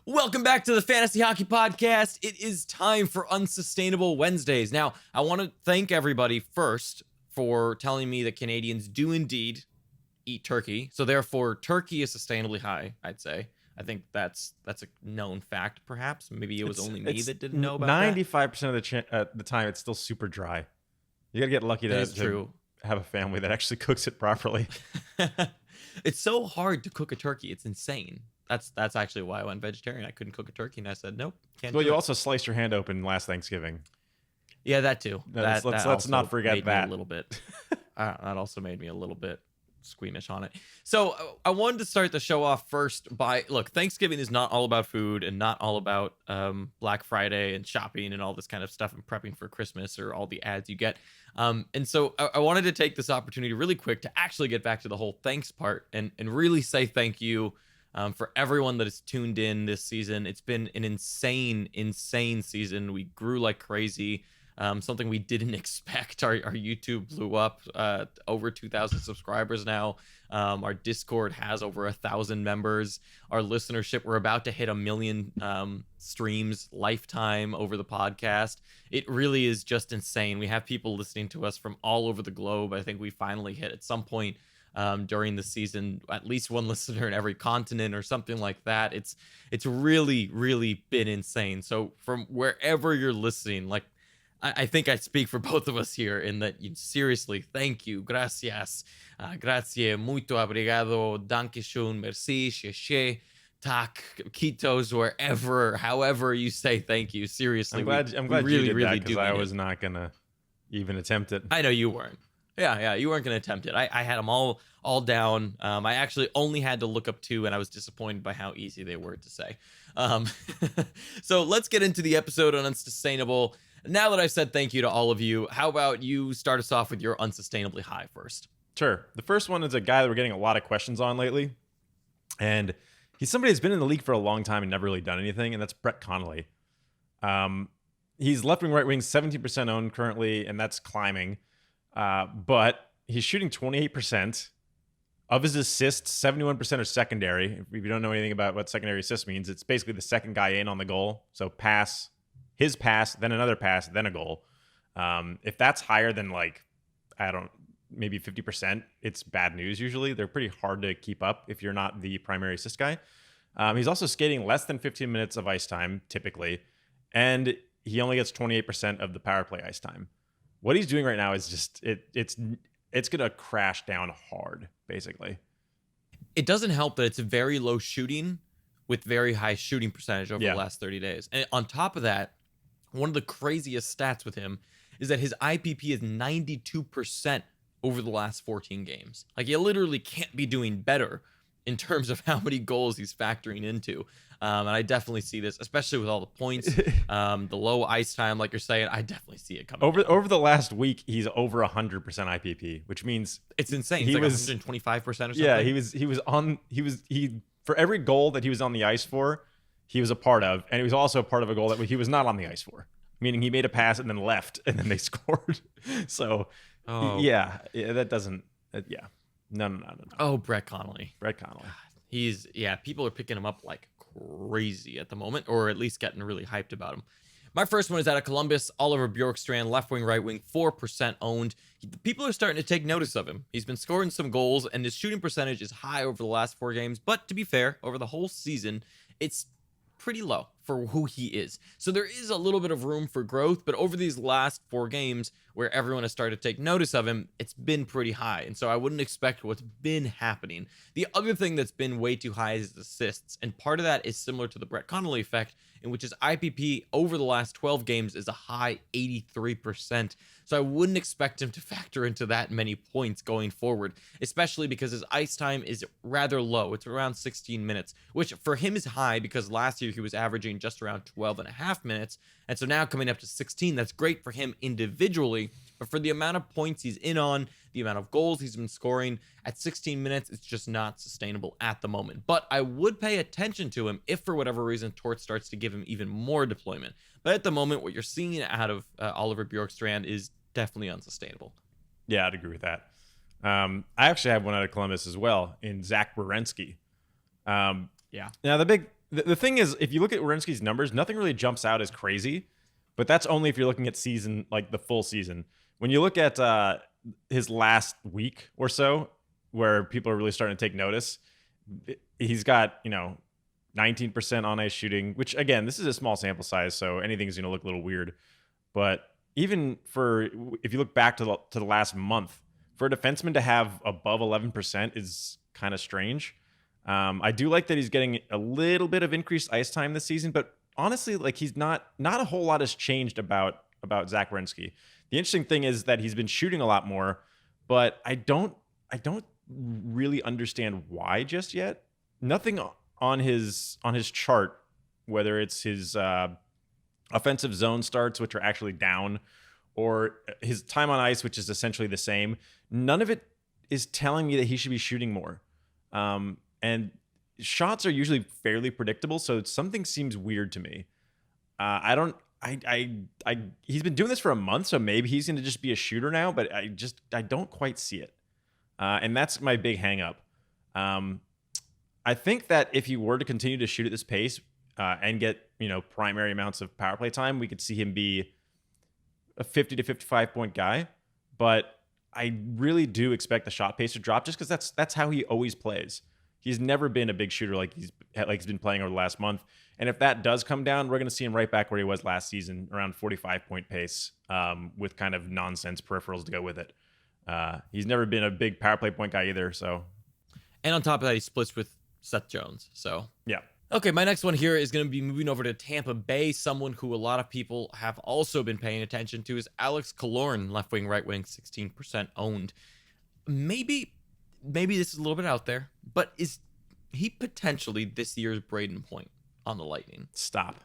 Welcome back to the Fantasy Hockey Podcast. It is time for Unsustainable Wednesdays. Now, I want to thank everybody first for telling me that Canadians do indeed eat turkey. So therefore, turkey is sustainably high, I'd say. I think that's a known fact, perhaps. Maybe it was only me that didn't know about 95% of the time, it's still super dry. You got to get lucky to have a family that actually cooks it properly. It's so hard to cook a turkey. It's insane. That's actually why I went vegetarian. I couldn't cook a turkey, and I said, nope, can't Well, do you it. also sliced your hand open last Thanksgiving. Yeah, that too. Let's not forget that. A little bit. That also made me a little bit squeamish on it. So I wanted to start the show off first by, look, Thanksgiving is not all about food and not all about Black Friday and shopping and all this kind of stuff and prepping for Christmas or all the ads you get. And so I wanted to take this opportunity really quick to actually get back to the whole thanks part and really say thank you for everyone that has tuned in this season. It's been an insane season. We grew like crazy. Something we didn't expect. Our YouTube blew up, over 2,000 subscribers now. Our Discord has over 1,000 members. Our listenership, we're about to hit 1 million streams lifetime over the podcast. It really is just insane. We have people listening to us from all over the globe. I think we finally hit at some point during the season at least one listener in every continent or something like that. It's really been insane. So from wherever you're listening, like, I think I speak for both of us here in that, seriously, thank you, gracias, grazie, muito obrigado, dankeschön, merci, sheshe, tak, kitos, wherever, however you say thank you. Seriously, I'm glad you did that, because I was not gonna even attempt it. I know you weren't. Yeah, you weren't gonna attempt it. I had them all down. I actually only had to look up 2, and I was disappointed by how easy they were to say. So let's get into the episode on Unsustainable. Now that I've said thank you to all of you, how about you start us off with your Unsustainably High first? Sure. The first one is a guy that we're getting a lot of questions on lately. And he's somebody that's been in the league for a long time and never really done anything, and that's Brett Connolly. He's left wing, right wing, 17% owned currently, and that's climbing. But he's shooting 28%. Of his assists, 71% are secondary. If you don't know anything about what secondary assist means, it's basically the second guy in on the goal. So his pass, then another pass, then a goal. If that's higher than maybe 50%, it's bad news usually. They're pretty hard to keep up if you're not the primary assist guy. He's also skating less than 15 minutes of ice time, typically. And he only gets 28% of the power play ice time. What he's doing right now is just, it's going to crash down hard, basically. It doesn't help that it's very low shooting with very high shooting percentage over the last 30 days. And on top of that, one of the craziest stats with him is that his IPP is 92% over the last 14 games. Like, you literally can't be doing better in terms of how many goals he's factoring into. And I definitely see this, especially with all the points, the low ice time, like you're saying. I definitely see it coming. Over the last week, he's over 100% IPP, which means it's insane. He was 125% or something. Yeah, he for every goal that he was on the ice for, he was a part of, and he was also a part of a goal that he was not on the ice for, meaning he made a pass and then left, and then they scored. So, that doesn't, No. Oh, Brett Connolly. God, people are picking him up like crazy at the moment, or at least getting really hyped about him. My first one is out of Columbus. Oliver Bjorkstrand, left wing, right wing, 4% owned. People are starting to take notice of him. He's been scoring some goals, and his shooting percentage is high over the last 4 games. But to be fair, over the whole season, it's pretty low for who he is. So there is a little bit of room for growth, but over these last 4 games where everyone has started to take notice of him, it's been pretty high. And so I wouldn't expect what's been happening. The other thing that's been way too high is assists. And part of that is similar to the Brett Connolly effect, in which his IPP over the last 12 games is a high 83%. So I wouldn't expect him to factor into that many points going forward, especially because his ice time is rather low. It's around 16 minutes, which for him is high because last year he was averaging just around 12 and a half minutes. And so now coming up to 16, that's great for him individually. But for the amount of points he's in on, the amount of goals he's been scoring at 16 minutes, it's just not sustainable at the moment. But I would pay attention to him if for whatever reason Torts starts to give him even more deployment. But at the moment, what you're seeing out of Oliver Bjorkstrand is definitely unsustainable. Yeah, I'd agree with that. I actually have one out of Columbus as well in Zach Werenski. Now the The thing is, if you look at Werenski's numbers, nothing really jumps out as crazy, but that's only if you're looking at season, like the full season. When you look at his last week or so, where people are really starting to take notice, he's got, 19% on ice shooting, which again, this is a small sample size, so anything's going to look a little weird. But even if you look back to the last month, for a defenseman to have above 11% is kind of strange. I do like that he's getting a little bit of increased ice time this season, but honestly, like he's not a whole lot has changed about Zach Werenski. The interesting thing is that he's been shooting a lot more, but I don't really understand why just yet. Nothing on his chart, whether it's his offensive zone starts, which are actually down, or his time on ice, which is essentially the same. None of it is telling me that he should be shooting more. And shots are usually fairly predictable, so something seems weird to me. He's been doing this for a month, so maybe he's going to just be a shooter now, but I don't quite see it. And that's my big hang up. I think that if he were to continue to shoot at this pace and get, primary amounts of power play time, we could see him be a 50 to 55 point guy. But I really do expect the shot pace to drop just because that's how he always plays. He's never been a big shooter like he's been playing over the last month. And if that does come down, we're going to see him right back where he was last season, around 45 point pace, with kind of nonsense peripherals to go with it. He's never been a big power play point guy either. So, and on top of that, he splits with Seth Jones. So yeah. Okay, my next one here is going to be moving over to Tampa Bay. Someone who a lot of people have also been paying attention to is Alex Killorn, left wing, right wing, 16% owned. Maybe this is a little bit out there, but is he potentially this year's Braden Point on the Lightning? Stop.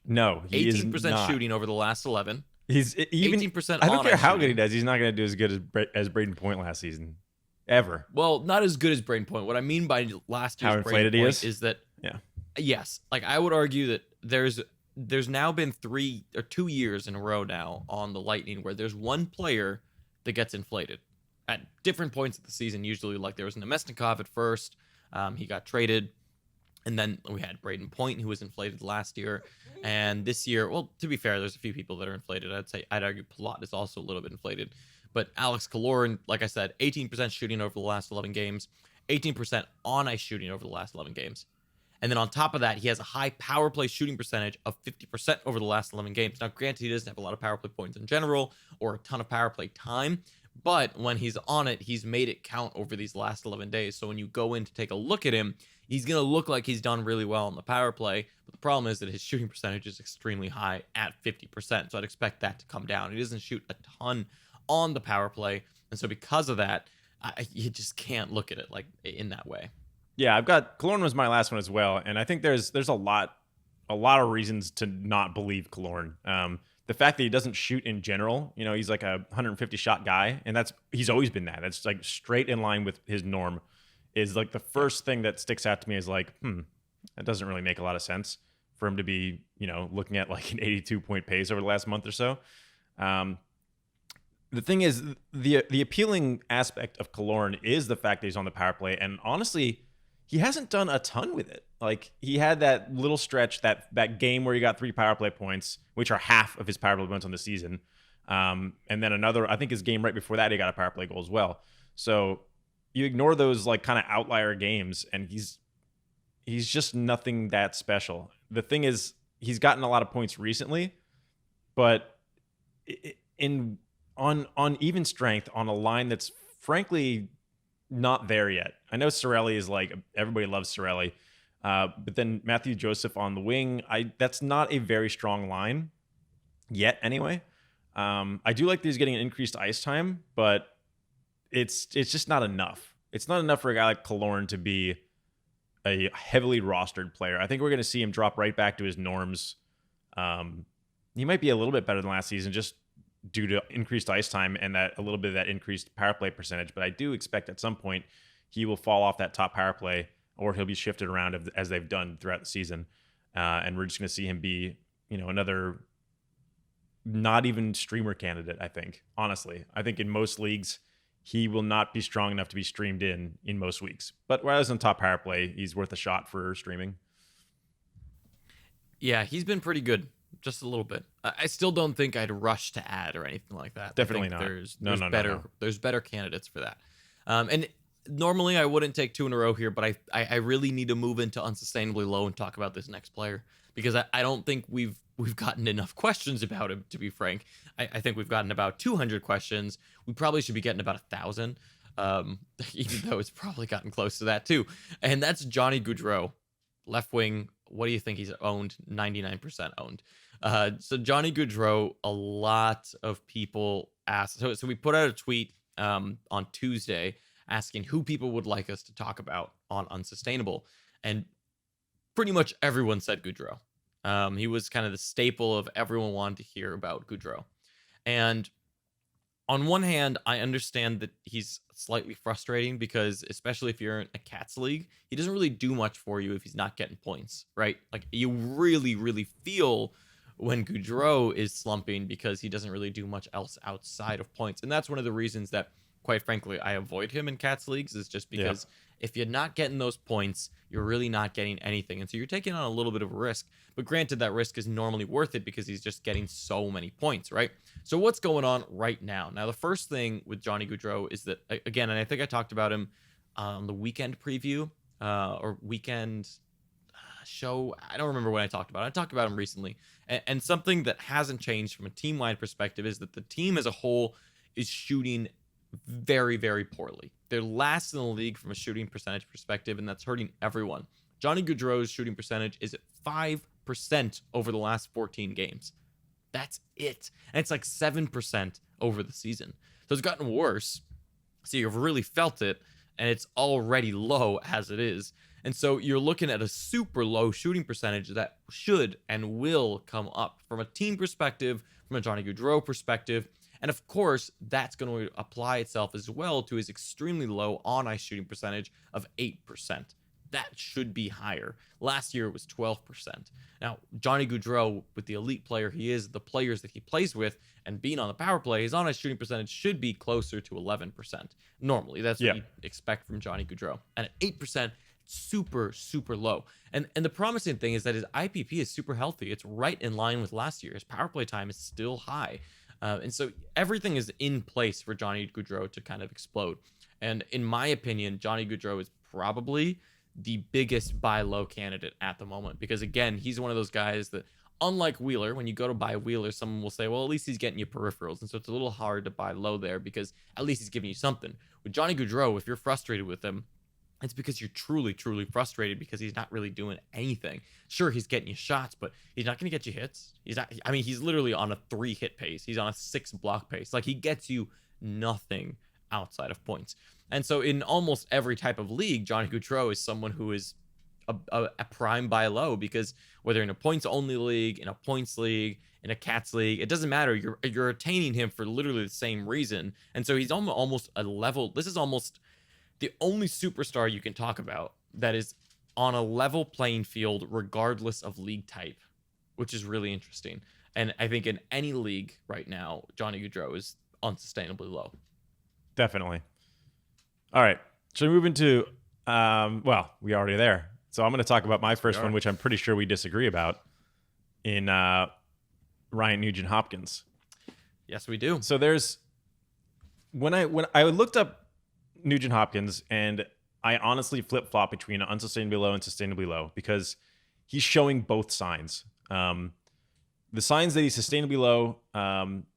No, he 18% is not. shooting over the last 11. He's even 18%. I don't care how shooting. good he does. He's not going to do as good as Braden Point last season, ever. Well, not as good as Braden Point. What I mean by last year's Braden Point is that, yes, like I would argue that there's now been 2 years in a row now on the Lightning where there's one player that gets inflated at different points of the season. Usually, like there was Nemesnikov at first, he got traded, and then we had Braden Point who was inflated last year, and this year, well, to be fair, there's a few people that are inflated. I'd argue Palat is also a little bit inflated, but Alex Killorn, like I said, 18% shooting over the last 11 games, 18% on ice shooting over the last 11 games. And then on top of that, he has a high power play shooting percentage of 50% over the last 11 games. Now, granted, he doesn't have a lot of power play points in general or a ton of power play time, but when he's on it, he's made it count over these last 11 days. So when you go in to take a look at him, he's going to look like he's done really well on the power play. But the problem is that his shooting percentage is extremely high at 50%. So I'd expect that to come down. He doesn't shoot a ton on the power play. And so because of that, you just can't look at it like in that way. Yeah, I've got Killorn was my last one as well, and I think there's a lot of reasons to not believe Killorn. The fact that he doesn't shoot in general, he's like a 150 shot guy, and he's always been that. That's like straight in line with his norm. Is like the first thing that sticks out to me is like, that doesn't really make a lot of sense for him to be, looking at like an 82 point pace over the last month or so. The thing is, the appealing aspect of Killorn is the fact that he's on the power play, and honestly, he hasn't done a ton with it. Like he had that little stretch, that game where he got 3 power play points, which are half of his power play points on the season. And then another, I think his game right before that, he got a power play goal as well. So you ignore those like kind of outlier games, and he's just nothing that special. The thing is, he's gotten a lot of points recently, but on even strength on a line that's frankly not there yet. I know Cirelli is like, everybody loves Cirelli, but then Matthew Joseph on the wing, that's not a very strong line yet anyway. I do like that he's getting an increased ice time, but it's just not enough. It's not enough for a guy like Killorn to be a heavily rostered player. I think we're going to see him drop right back to his norms. He might be a little bit better than last season just due to increased ice time and that a little bit of that increased power play percentage. But I do expect at some point he will fall off that top power play, or he'll be shifted around as they've done throughout the season. And we're just going to see him be, another not even streamer candidate, I think. Honestly, I think in most leagues, he will not be strong enough to be streamed in most weeks. But whereas on top power play, he's worth a shot for streaming. Yeah, he's been pretty good, just a little bit. I still don't think I'd rush to add or anything like that. Definitely I think not. There's better candidates for that. And normally I wouldn't take two in a row here, but I really need to move into Unsustainably Low and talk about this next player, because I don't think we've gotten enough questions about him, to be frank. I think we've gotten about 200 questions. We probably should be getting about 1,000, even though it's probably gotten close to that too. And that's Johnny Gaudreau, left wing. What do you think he's owned? 99% owned. So Johnny Gaudreau, a lot of people asked. So we put out a tweet on Tuesday asking who people would like us to talk about on Unsustainable, and pretty much everyone said Gaudreau. He was kind of the staple of everyone wanted to hear about Gaudreau. And on one hand, I understand that he's slightly frustrating because, especially if you're in a Cats league, he doesn't really do much for you if he's not getting points, right? Like, you really, really feel when Gaudreau is slumping because he doesn't really do much else outside of points. And that's one of the reasons that, quite frankly, I avoid him in Cats leagues, is just because if you're not getting those points, you're really not getting anything. And so you're taking on a little bit of a risk. But granted, that risk is normally worth it because he's just getting so many points, right? So what's going on right now? Now, the first thing with Johnny Gaudreau is that, again, and I think I talked about him on the weekend preview or weekend show. I don't remember when I talked about it. I talked about him recently. And something that hasn't changed from a team-wide perspective is that the team as a whole is shooting very, very poorly. They're last in the league from a shooting percentage perspective, and that's hurting everyone. Johnny Gaudreau's shooting percentage is at 5% over the last 14 games. That's it. And it's like 7% over the season. So it's gotten worse. So you've really felt it, and it's already low as it is. And so you're looking at a super low shooting percentage that should and will come up from a team perspective, from a Johnny Gaudreau perspective. And of course, that's going to apply itself as well to his extremely low on-ice shooting percentage of 8%. That should be higher. Last year, it was 12%. Now, Johnny Gaudreau, with the elite player he is, the players that he plays with, and being on the power play, his on-ice shooting percentage should be closer to 11%. Normally, that's what you expect from Johnny Gaudreau. And at 8%, super, super low. And the promising thing is that his IPP is super healthy. It's right in line with last year. His power play time is still high. And so everything is in place for Johnny Gaudreau to kind of explode. And in my opinion, Johnny Gaudreau is probably the biggest buy low candidate at the moment, because again, he's one of those guys that, unlike Wheeler, when you go to buy Wheeler, someone will say, well, at least he's getting you peripherals. And so it's a little hard to buy low there because at least he's giving you something. With Johnny Gaudreau, if you're frustrated with him, it's because you're truly, truly frustrated because he's not really doing anything. Sure, he's getting you shots, but he's not going to get you hits. He's not. I mean, he's literally on a 3 hit pace. He's on a 6 block pace. Like, he gets you nothing outside of points. And so in almost every type of league, Johnny Gaudreau is someone who is a prime buy low, because whether in a points only league, in a points league, in a Cats league, it doesn't matter. You're attaining him for literally the same reason. And so he's almost a level. This is almost the only superstar you can talk about that is on a level playing field regardless of league type, which is really interesting. And I think in any league right now, Johnny Gaudreau is unsustainably low. Definitely. All right. Should we move into, well, we already there. So I'm going to talk about my first one, which I'm pretty sure we disagree about, in Ryan Nugent-Hopkins. Yes, we do. So there's, when I looked up Nugent-Hopkins, and I honestly flip-flop between Unsustainably Low and Sustainably Low because he's showing both signs. The signs that he's sustainably low,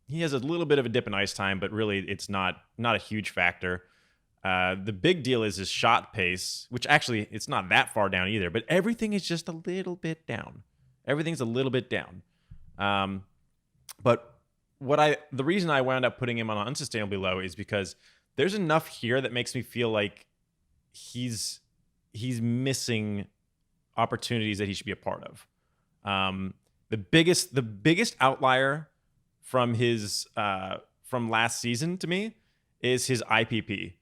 he has a little bit of a dip in ice time, but really it's not a huge factor. The big deal is his shot pace, which actually it's not that far down either, but everything is just a little bit down. Everything's a little bit down. But the reason I wound up putting him on Unsustainably Low is because there's enough here that makes me feel like he's missing opportunities that he should be a part of. The biggest outlier from his from last season to me is his IPP,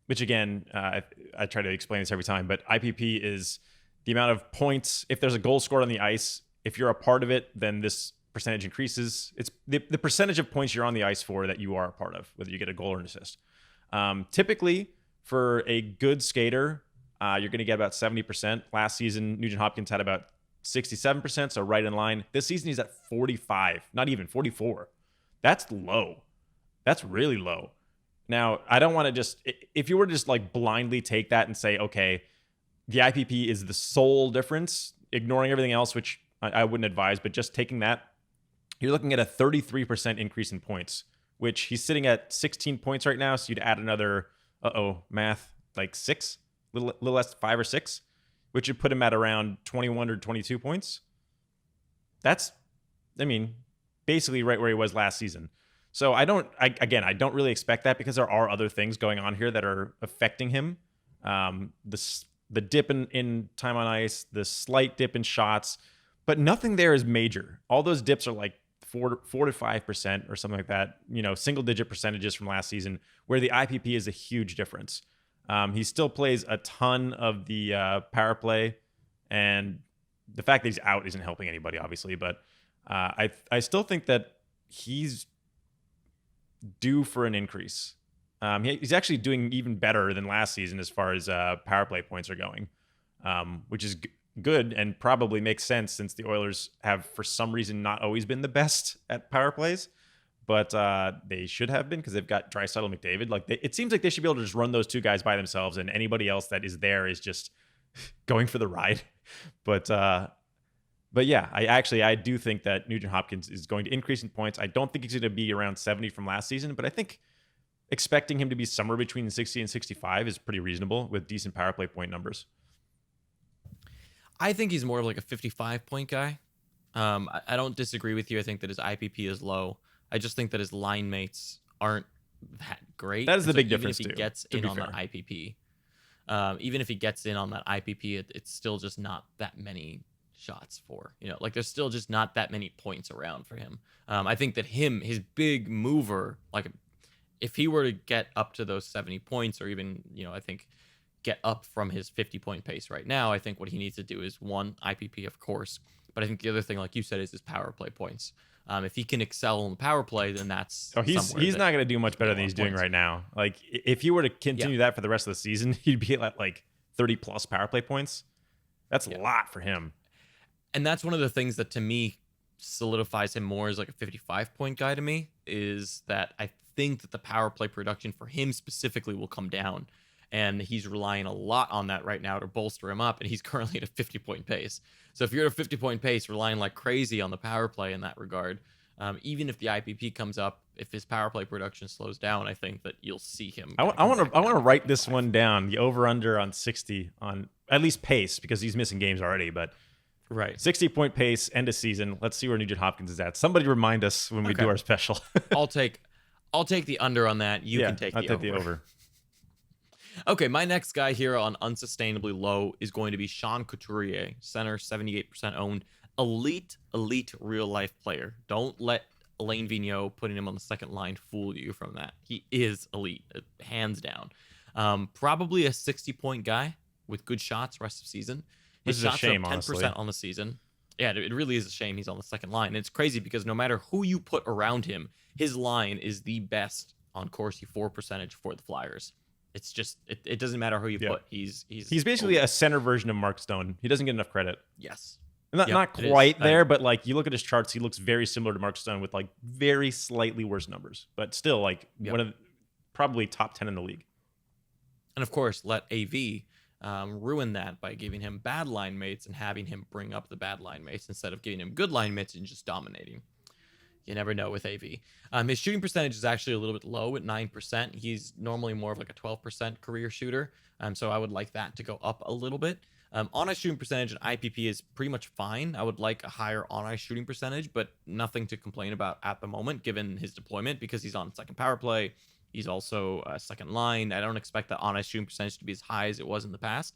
which again I try to explain this every time, but IPP is the amount of points if there's a goal scored on the ice. If you're a part of it, then this percentage increases. It's the percentage of points you're on the ice for that you are a part of, whether you get a goal or an assist. Typically, for a good skater, you're going to get about 70%. Last season, Nugent Hopkins had about 67%, so right in line. This season, he's at 45, not even 44. That's low. That's really low. Now, I don't want to just, if you were to just like blindly take that and say, okay, the IPP is the sole difference, ignoring everything else, which I wouldn't advise, but just taking that, you're looking at a 33% increase in points, which he's sitting at 16 points right now. So you'd add another, math, like 6, little less, 5 or 6, which would put him at around 21 or 22 points. That's, basically right where he was last season. So I don't really expect that because there are other things going on here that are affecting him. The dip in time on ice, the slight dip in shots, but nothing there is major. All those dips are like 4 to 5% or something like that, single digit percentages from last season, where the IPP is a huge difference. He still plays a ton of the power play, and the fact that he's out isn't helping anybody, obviously, but I still think that he's due for an increase. He's actually doing even better than last season as far as power play points are going, which is good and probably makes sense since the Oilers have, for some reason, not always been the best at power plays, but they should have been because they've got Draisaitl, McDavid. It seems like they should be able to just run those two guys by themselves, and anybody else that is there is just going for the ride. But yeah, I do think that Nugent Hopkins is going to increase in points. I don't think he's going to be around 70 from last season, but I think expecting him to be somewhere between 60 and 65 is pretty reasonable with decent power play point numbers. I think he's more of like a 55-point guy. I don't disagree with you. I think that his IPP is low. I just think that his line mates aren't that great. That is the big difference, even if he gets in on that IPP, even if he gets in on that IPP, it's still just not that many shots for, there's still just not that many points around for him. I think that his big mover, like if he were to get up to those 70 points or even, I think get up from his 50-point pace right now, I think what he needs to do is, one, IPP, of course, but I think the other thing, like you said, is his power play points. If he can excel in the power play, then that's he's not going to do much better than he's doing right now. Like if you were to continue that for the rest of the season, he'd be at like 30 plus power play points. That's a lot for him. And that's one of the things that to me solidifies him more as like a 55-point guy to me, is that I think that the power play production for him specifically will come down. And he's relying a lot on that right now to bolster him up. And he's currently at a 50-point pace. So if you're at a 50-point pace, relying like crazy on the power play in that regard, even if the IPP comes up, if his power play production slows down, I think that you'll see him. I want to write this one down. The over/under on 60 on at least pace, because he's missing games already. But right, 60-point pace end of season. Let's see where Nugent Hopkins is at. Somebody remind us when we do our special. I'll take the under on that. You can take I'll the take over. the over. Okay, my next guy here on Unsustainably Low is going to be Sean Couturier, center, 78% owned, elite real-life player. Don't let Alain Vigneault putting him on the second line fool you from that. He is elite, hands down. Probably a 60-point guy with good shots rest of season. His shots are up 10% honestly. On the season. Yeah, it really is a shame he's on the second line. And it's crazy because no matter who you put around him, his line is the best on Corsi for percentage for the Flyers. It's just it doesn't matter who you put. He's basically a center version of Mark Stone. He doesn't get enough credit. Yes. Not quite there, but like you look at his charts, he looks very similar to Mark Stone with like very slightly worse numbers, but still like one of probably top 10 in the league. And of course, let AV ruin that by giving him bad line mates and having him bring up the bad line mates instead of giving him good line mates and just dominating. You never know with AV. His shooting percentage is actually a little bit low at 9%. He's normally more of like a 12% career shooter. So I would like that to go up a little bit. On-ice shooting percentage and IPP is pretty much fine. I would like a higher on-ice shooting percentage, but nothing to complain about at the moment given his deployment because he's on second power play. He's also second line. I don't expect the on-ice shooting percentage to be as high as it was in the past.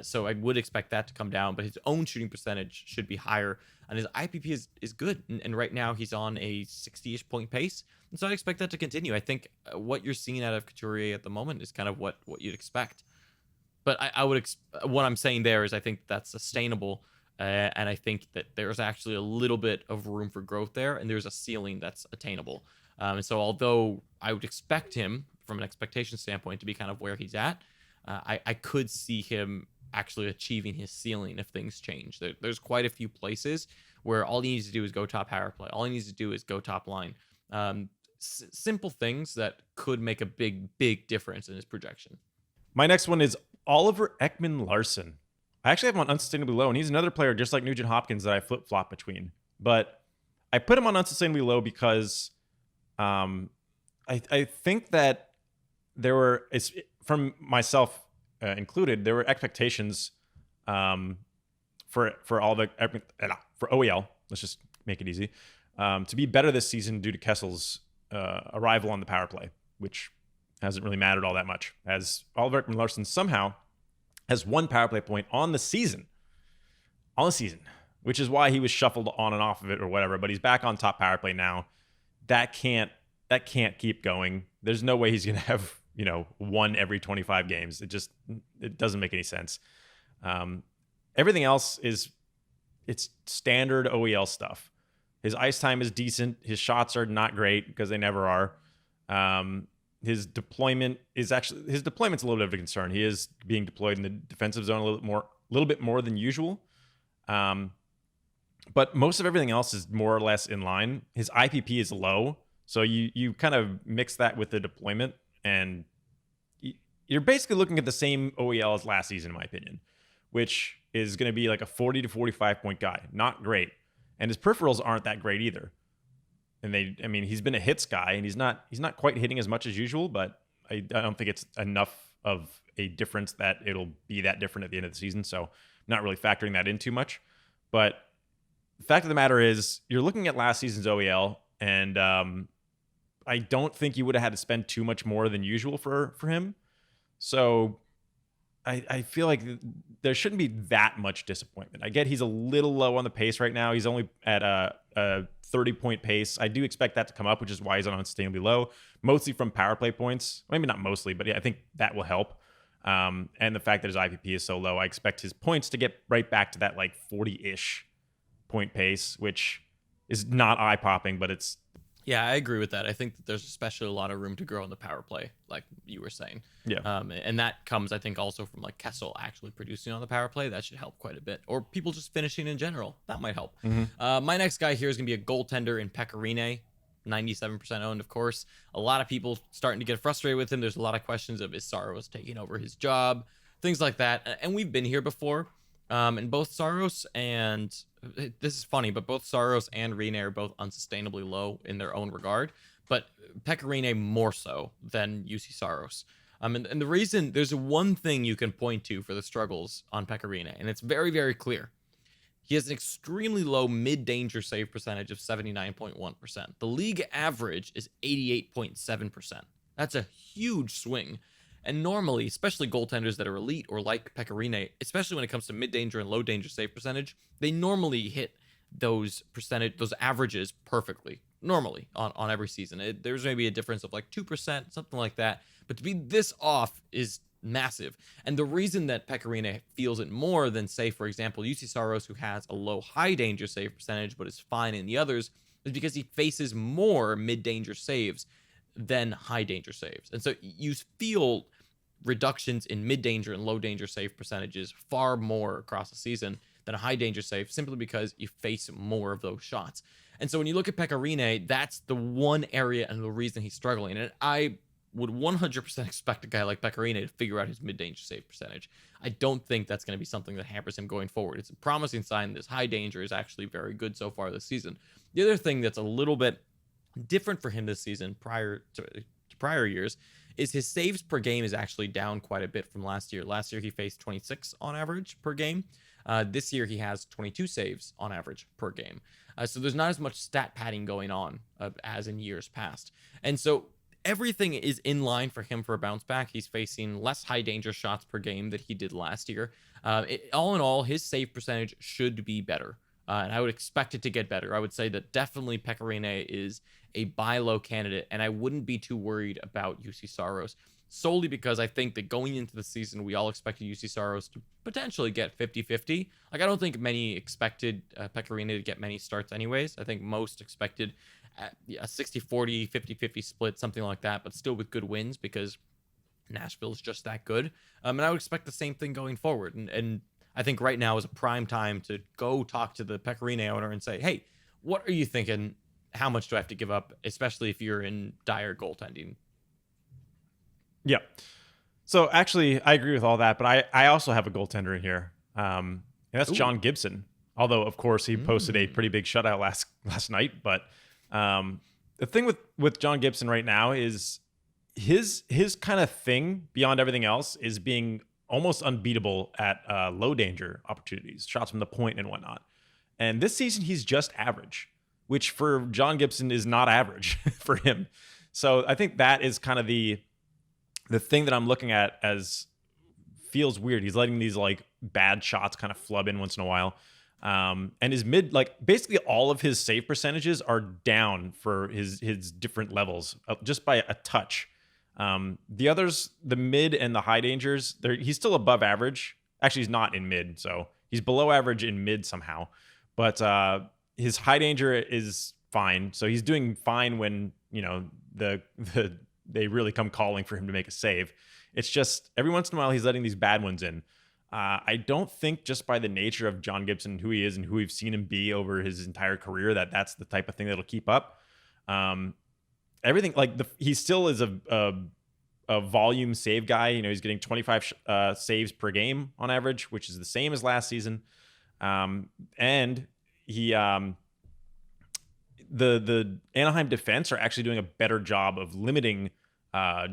So I would expect that to come down, but his own shooting percentage should be higher. And his IPP is good. And right now he's on a 60-ish point pace. And so I expect that to continue. I think what you're seeing out of Couturier at the moment is kind of what you'd expect. But I would what I'm saying there is I think that's sustainable And I think that there's actually a little bit of room for growth there, and there's a ceiling that's attainable. And so, although I would expect him from an expectation standpoint to be kind of where he's at, I could see him actually achieving his ceiling if things change. There's quite a few places where all he needs to do is go top power play. All he needs to do is go top line. Simple things that could make a big difference in his projection. My next one is Oliver Ekman-Larsson. I actually have him on Unsustainably Low, and he's another player just like Nugent Hopkins that I flip-flop between. But I put him on Unsustainably Low because I think that there were, from myself included, there were expectations for all the for OEL. Let's just make it easy to be better this season due to Kessel's arrival on the power play, which hasn't really mattered all that much, as Oliver Ekman-Larsson somehow has 1 power play point on the season, which is why he was shuffled on and off of it or whatever. But he's back on top power play now. That can't keep going. There's no way he's gonna have 1 every 25 games. It doesn't make any sense. Everything else it's standard OEL stuff. His ice time is decent. His shots are not great because they never are. His deployment's a little bit of a concern. He is being deployed in the defensive zone a little bit more than usual. But most of everything else is more or less in line. His IPP is low, so you kind of mix that with the deployment, and you're basically looking at the same OEL as last season, in my opinion, which is going to be like a 40 to 45 point guy. Not great. And his peripherals aren't that great either. And he's been a hits guy, and he's not quite hitting as much as usual, but I don't think it's enough of a difference that it'll be that different at the end of the season. So I'm not really factoring that in too much. But the fact of the matter is, you're looking at last season's OEL, and I don't think you would have had to spend too much more than usual for him. So I feel like there shouldn't be that much disappointment. I get he's a little low on the pace right now. He's only at a 30-point pace. I do expect that to come up, which is why he's on Unsustainably Low, mostly from power play points. Maybe not mostly, but yeah, I think that will help. And the fact that his IPP is so low, I expect his points to get right back to that like 40-ish point pace, which is not eye-popping, but it's... Yeah, I agree with that. I think that there's especially a lot of room to grow in the power play, like you were saying. Yeah. And that comes, I think, also from like Kessel actually producing on the power play. That should help quite a bit. Or people just finishing in general. That might help. Mm-hmm. My next guy here is going to be a goaltender in Pekka Rinne, 97% owned, of course. A lot of people starting to get frustrated with him. There's a lot of questions of is Saros taking over his job, things like that. And we've been here before. And both Saros and... This is funny, but both Saros and Rinne are both unsustainably low in their own regard, but Pekka Rinne more so than UC Saros. And the reason, there's one thing you can point to for the struggles on Pekka Rinne, and it's very, very clear. He has an extremely low mid-danger save percentage of 79.1%. The league average is 88.7%. That's a huge swing. And normally, especially goaltenders that are elite or like Pekka Rinne, especially when it comes to mid-danger and low-danger save percentage, they normally hit those averages perfectly, normally, on every season. There's maybe a difference of like 2%, something like that. But to be this off is massive. And the reason that Pekka Rinne feels it more than, say, for example, UC Saros, who has a low high-danger save percentage but is fine in the others, is because he faces more mid-danger saves than high danger saves. And so you feel reductions in mid danger and low danger save percentages far more across the season than a high danger save, simply because you face more of those shots. And so when you look at Pekka Rinne, that's the one area and the reason he's struggling. And I would 100% expect a guy like Pekka Rinne to figure out his mid danger save percentage. I don't think that's going to be something that hampers him going forward. It's a promising sign that his high danger is actually very good so far this season. The other thing that's a little bit different for him this season prior to prior years is his saves per game is actually down quite a bit from last year. Last year he faced 26 on average per game. This year he has 22 saves on average per game. So there's not as much stat padding going on as in years past. And so everything is in line for him for a bounce back. He's facing less high danger shots per game that he did last year. All in all, his save percentage should be better. And I would expect it to get better. I would say that definitely Pekka Rinne is a buy low candidate, and I wouldn't be too worried about UC Saros. solely because I think that going into the season, we all expected UC Saros to potentially get 50-50. Like, I don't think many expected Pecorino to get many starts anyways. I think most expected a 60-40, 50-50 split, something like that, but still with good wins because Nashville's just that good. And I would expect the same thing going forward. And I think right now is a prime time to go talk to the Pecorino owner and say, hey, what are you thinking? How much do I have to give up, especially if you're in dire goaltending? Yeah. So actually, I agree with all that, but I also have a goaltender in here, and that's Ooh. John Gibson. Although, of course, he posted a pretty big shutout last night. But the thing with John Gibson right now is his kind of thing beyond everything else is being almost unbeatable at low danger opportunities, shots from the point and whatnot. And this season, he's just average, which for John Gibson is not average for him. So I think that is kind of the thing that I'm looking at as feels weird. He's letting these like bad shots kind of flub in once in a while. And his basically all of his save percentages are down for his different levels just by a touch. The others, the mid and the high dangers, he's still above average. Actually, he's not in mid, so he's below average in mid somehow. But his high danger is fine. So he's doing fine when, they really come calling for him to make a save. It's just every once in a while he's letting these bad ones in. I don't think just by the nature of John Gibson, who he is and who we've seen him be over his entire career, that's the type of thing that'll keep up. Everything he still is a volume save guy. He's getting 25 saves per game on average, which is the same as last season. And he the Anaheim defense are actually doing a better job of limiting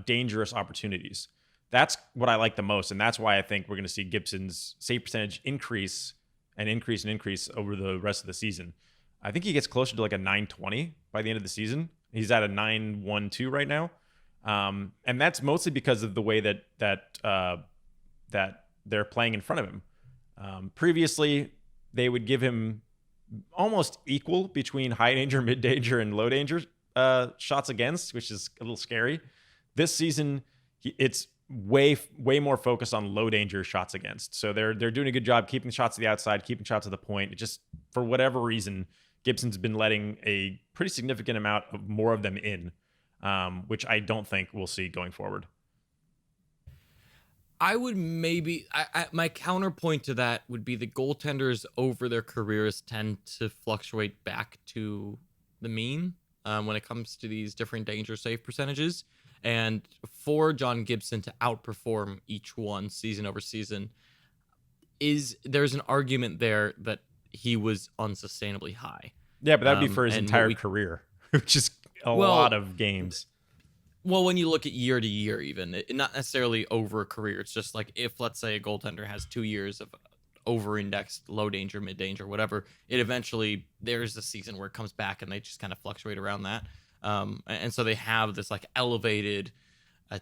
dangerous opportunities. That's what I like the most, and that's why I think we're going to see Gibson's save percentage increase over the rest of the season. I think he gets closer to like a 920 by the end of the season. He's at a 912 right now, and that's mostly because of the way that they're playing in front of him. Previously, they would give him almost equal between high danger, mid danger, and low danger shots against, which is a little scary. This season, it's way more focused on low danger shots against. So they're doing a good job keeping shots to the outside, keeping shots to the point. It just, for whatever reason, Gibson's been letting a pretty significant amount of more of them in, which I don't think we'll see going forward. I would my counterpoint to that would be the goaltenders over their careers tend to fluctuate back to the mean when it comes to these different danger save percentages. And for John Gibson to outperform each one season over season, there's an argument there that he was unsustainably high. Yeah, but that would be for his entire career, which is a lot of games. Well, when you look at year to year, even not necessarily over a career, it's just like if, let's say, a goaltender has 2 years of over-indexed low danger, mid danger, whatever, there's a season where it comes back and they just kind of fluctuate around that. And so they have this like elevated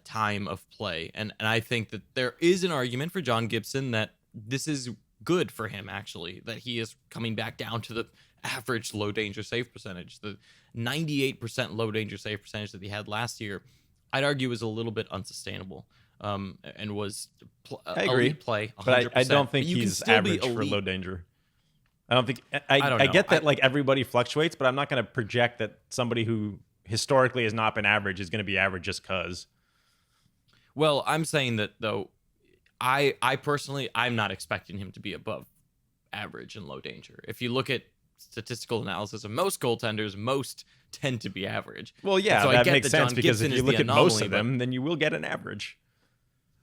time of play. And I think that there is an argument for John Gibson that this is good for him, actually, that he is coming back down to the average low danger save percentage. The 98% low danger save percentage that he had last year, I'd argue was a little bit unsustainable. And was I agree. Elite play, 100%. But I don't think he's average for low danger. I don't think I get that like everybody fluctuates, but I'm not going to project that somebody who historically has not been average is going to be average just because. Well, I'm saying that though, I personally, I'm not expecting him to be above average in low danger. If you look at statistical analysis of most goaltenders, most tend to be average. Well, yeah, so that makes sense because if you look at most of them, then you will get an average.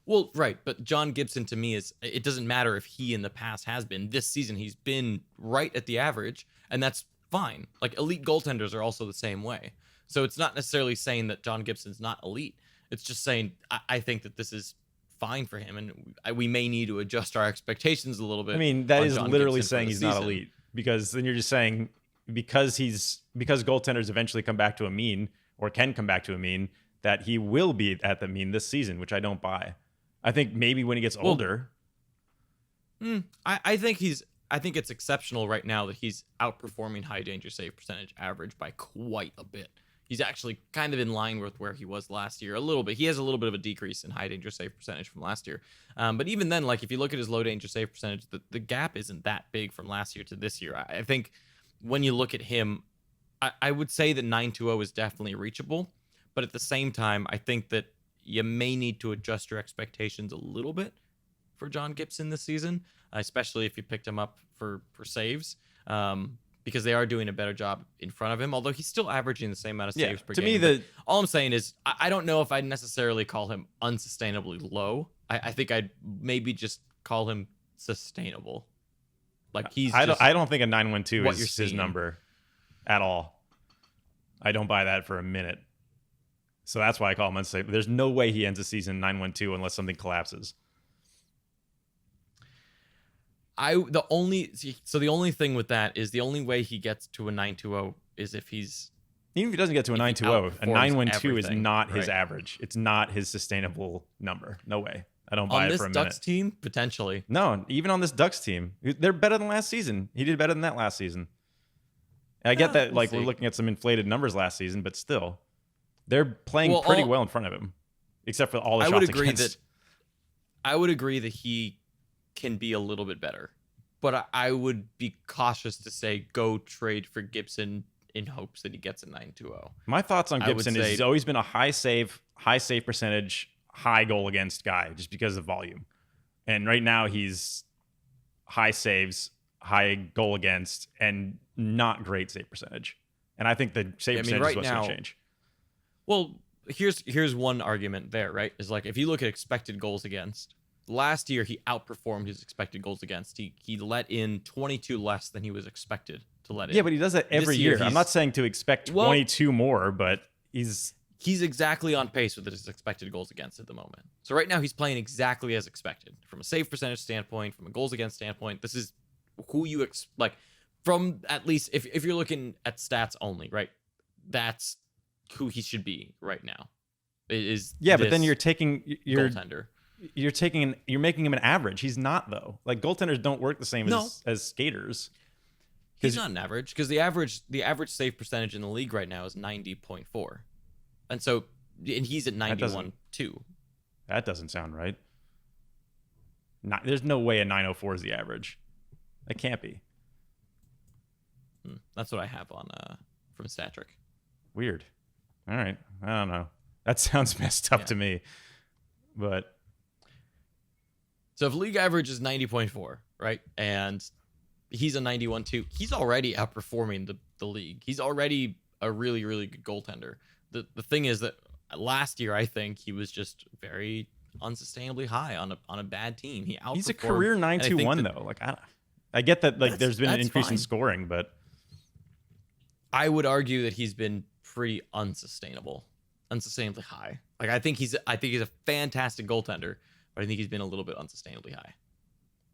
Well, right, but John Gibson to me it doesn't matter if he in the past has been. This season he's been right at the average, and that's fine. Like elite goaltenders are also the same way. So it's not necessarily saying that John Gibson's not elite. It's just saying I think that this is fine for him, and we may need to adjust our expectations a little bit. I mean, that is literally saying he's not elite, because then you're just saying because goaltenders eventually come back to a mean or can come back to a mean that he will be at the mean this season, which I don't buy. I think maybe when he gets older. I think it's exceptional right now that he's outperforming high danger save percentage average by quite a bit. He's actually kind of in line with where he was last year a little bit. He has a little bit of a decrease in high danger save percentage from last year. But even then, like if you look at his low danger save percentage, the gap isn't that big from last year to this year. I think when you look at him, I would say that 920 is definitely reachable. But at the same time, I think that you may need to adjust your expectations a little bit for John Gibson this season, especially if you picked him up for saves. Because they are doing a better job in front of him, although he's still averaging the same amount of saves per game. To me, all I'm saying is I don't know if I'd necessarily call him unsustainably low. I think I'd maybe just call him sustainable. Like I don't think a 912 is his number at all. I don't buy that for a minute. So that's why I call him unsustainable. There's no way he ends the season 912 unless something collapses. The only thing with that is the only way he gets to a 920 is if he's, even if he doesn't get to a 920, a 912 is not his right? average. It's not his sustainable number. No way. I don't buy it for a minute. On this Ducks team, potentially. No, even on this Ducks team, they're better than last season. He did better than that last season. And I get that, we're looking at some inflated numbers last season, but still, they're playing pretty well in front of him, except for all the shots against. I would agree that he can be a little bit better, but I would be cautious to say go trade for Gibson in hopes that he gets a 920. My thoughts on Gibson is he's always been a high save percentage, high goal against guy just because of volume. And right now he's high saves, high goal against, and not great save percentage. And I think the save percentage is what's going to change. Well, here's one argument there, right? Is like if you look at expected goals against, last year he outperformed his expected goals against. He let in 22 less than he was expected to let in. Yeah, but he does that every year. I'm not saying to expect 22 more, but he's exactly on pace with his expected goals against at the moment. So right now he's playing exactly as expected from a save percentage standpoint, from a goals against standpoint. This is who you like from, at least if you're looking at stats only, right? That's who he should be right now. But then you're taking your goaltender. You're making him an average. He's not, though. Like goaltenders don't work the same as skaters. He's not an average because the average save percentage in the league right now is 90.4, and he's at 91.2. That doesn't sound right. There's no way a 904 is the average. That can't be. That's what I have on from Statric. Weird. All right, I don't know. That sounds messed up to me, but. So if league average is 90.4, right, and he's a 91.2, he's already outperforming the league. He's already a really, really good goaltender. The thing is that last year, I think he was just very unsustainably high on a bad team. He's a career 921 though. Like I get that there's been an increase in scoring, but I would argue that he's been pretty unsustainably high. Like I think he's a fantastic goaltender, but I think he's been a little bit unsustainably high.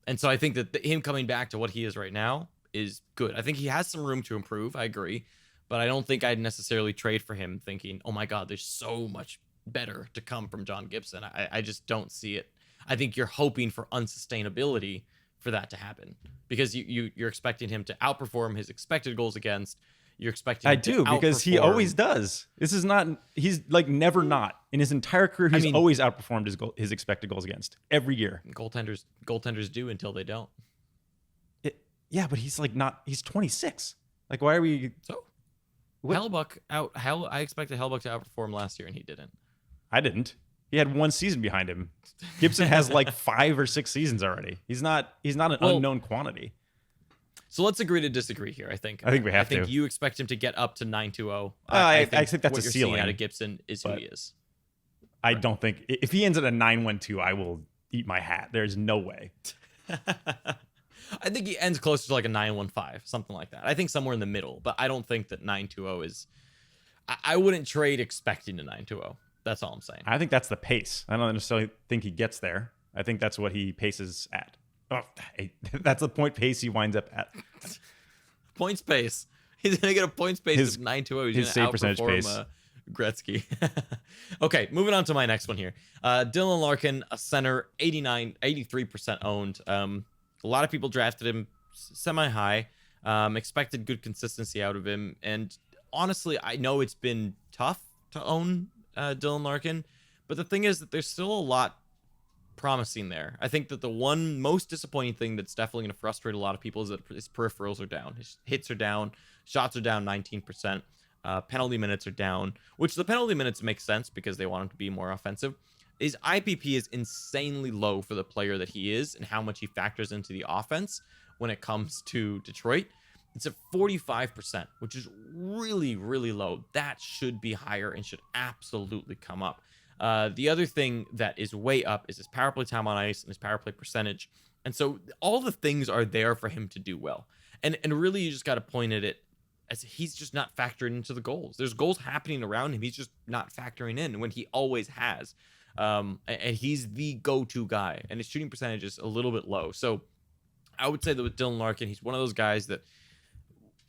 And so I think that him coming back to what he is right now is good. I think he has some room to improve. I agree. But I don't think I'd necessarily trade for him thinking, oh my God, there's so much better to come from John Gibson. I just don't see it. I think you're hoping for unsustainability for that to happen because you're expecting him to outperform his expected goals against. You're expecting him to outperform. Because he always does. This is not, he's like never not. In his entire career, he's always outperformed his expected goals against every year. Goaltenders do until they don't. Yeah, but he's like not, he's 26. Like, why are we? So Hellbuck I expected Hellbuck to outperform last year and he didn't. I didn't. He had one season behind him. Gibson has like 5 or 6 seasons already. He's not an unknown quantity. So let's agree to disagree here. I think we have to. I think you expect him to get up to 920. I think that's what a ceiling. Seeing out of Gibson is who he is. I don't think if he ends at a 912, I will eat my hat. There's no way. I think he ends closer to like a 915, something like that. I think somewhere in the middle, but I don't think that 920 is. I wouldn't trade expecting a 920. That's all I'm saying. I think that's the pace. I don't necessarily think he gets there. I think that's what he paces at. Oh, that's the point pace he winds up at. Points pace. He's going to get a points pace of 920. He's going to outperform Gretzky. Okay, moving on to my next one here. Dylan Larkin, a center, 83% owned. A lot of people drafted him semi-high. Expected good consistency out of him. And honestly, I know it's been tough to own Dylan Larkin, but the thing is that there's still a lot promising there. I think that the one most disappointing thing that's definitely going to frustrate a lot of people is that his peripherals are down. His hits are down, shots are down 19%, penalty minutes are down, which the penalty minutes make sense because they want him to be more offensive. His IPP is insanely low for the player that he is and how much he factors into the offense when it comes to Detroit. It's at 45%, which is really, really low. That should be higher and should absolutely come up. The other thing that is way up is his power play time on ice and his power play percentage. And so all the things are there for him to do well. And really, you just got to point at it as he's just not factored into the goals. There's goals happening around him. He's just not factoring in when he always has. And he's the go-to guy. And his shooting percentage is a little bit low. So I would say that with Dylan Larkin, he's one of those guys that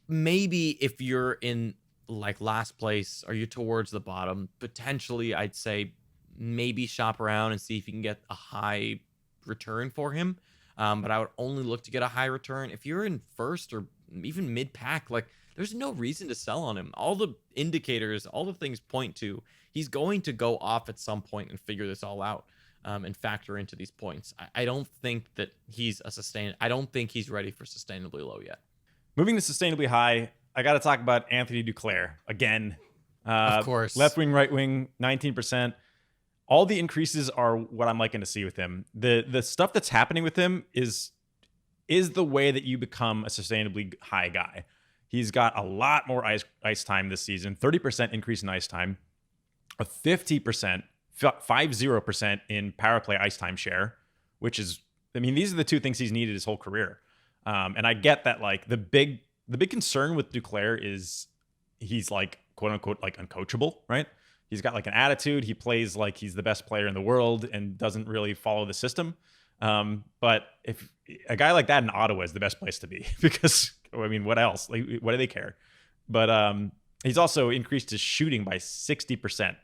maybe if you're in like last place or you're towards the bottom, potentially I'd say maybe shop around and see if you can get a high return for him. But I would only look to get a high return. If you're in first or even mid-pack, like there's no reason to sell on him. All the indicators, all the things point to he's going to go off at some point and figure this all out and factor into these points. I don't think that I don't think he's ready for sustainably low yet. Moving to sustainably high, I got to talk about Anthony Duclair again. Of course. Left wing, right wing, 19%. All the increases are what I'm liking to see with him. The stuff that's happening with him is the way that you become a sustainably high guy. He's got a lot more ice time this season, 30% increase in ice time, a 50% in power play ice time share, which is, I mean, these are the two things he's needed his whole career. And I get that, like, the big concern with Duclair is he's like, quote unquote, like uncoachable, right? He's got like an attitude. He plays like he's the best player in the world and doesn't really follow the system. But if a guy like that in Ottawa is the best place to be, because I mean, what else? Like, what do they care? But he's also increased his shooting by 60%.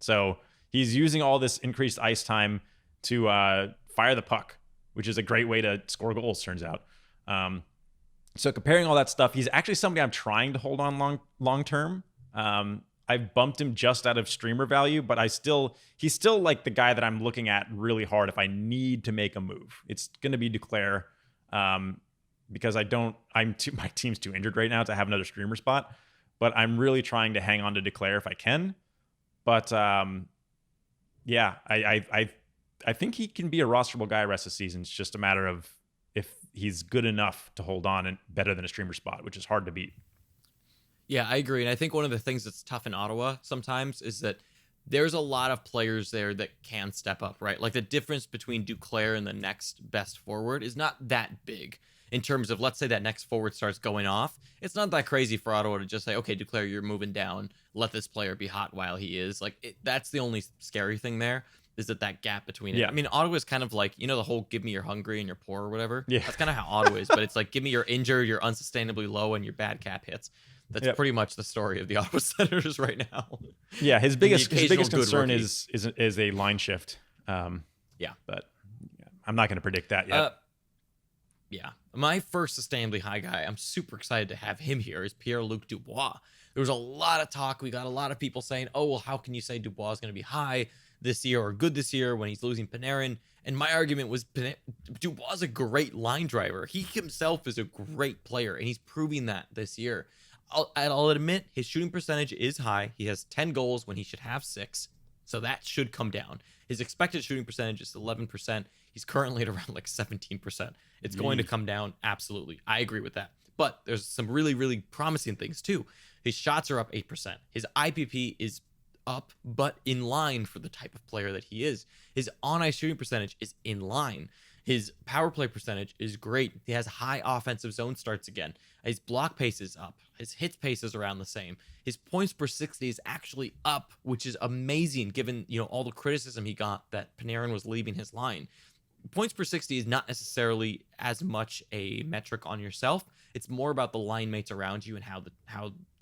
So he's using all this increased ice time to fire the puck, which is a great way to score goals, turns out. So comparing all that stuff, he's actually somebody I'm trying to hold on long term. I've bumped him just out of streamer value, but he's still like the guy that I'm looking at really hard if I need to make a move. It's going to be Duclair, because my team's too injured right now to have another streamer spot, but I'm really trying to hang on to Duclair if I can. But yeah, I think he can be a rosterable guy rest of the season. It's just a matter of if he's good enough to hold on and better than a streamer spot, which is hard to beat. Yeah, I agree. And I think one of the things that's tough in Ottawa sometimes is that there's a lot of players there that can step up, right? Like the difference between Duclair and the next best forward is not that big in terms of, let's say that next forward starts going off. It's not that crazy for Ottawa to just say, okay, Duclair, you're moving down. Let this player be hot while he is. Like that's the only scary thing there. Is that gap between it? Yeah. I mean, Ottawa is kind of like, you know, the whole give me you're hungry and you're poor or whatever. Yeah. That's kind of how Ottawa is, but it's like give me you're injured, you're unsustainably low, and your bad cap hits. That's pretty much the story of the Ottawa Senators right now. Yeah, his biggest concern rookie. is a line shift. Yeah, but I'm not going to predict that yet. Yeah, my first sustainably high guy, I'm super excited to have him here, is Pierre-Luc Dubois. There was a lot of talk. We got a lot of people saying, oh, well, how can you say Dubois is going to be high this year or good this year when he's losing Panarin? And my argument was Dubois is a great line driver. He himself is a great player, and he's proving that this year. I'll admit his shooting percentage is high. He has 10 goals when he should have 6. So that should come down. His expected shooting percentage is 11%. He's currently at around like 17%. It's going to come down. Absolutely. I agree with that. But there's some really, really promising things too. His shots are up 8%. His IPP is up, but in line for the type of player that he is. His on-ice shooting percentage is in line. His power play percentage is great. He has high offensive zone starts again. His block pace is up. His hits pace is around the same. His points per 60 is actually up, which is amazing given, you know, all the criticism he got that Panarin was leaving his line. Points per 60 is not necessarily as much a metric on yourself. It's more about the line mates around you and how the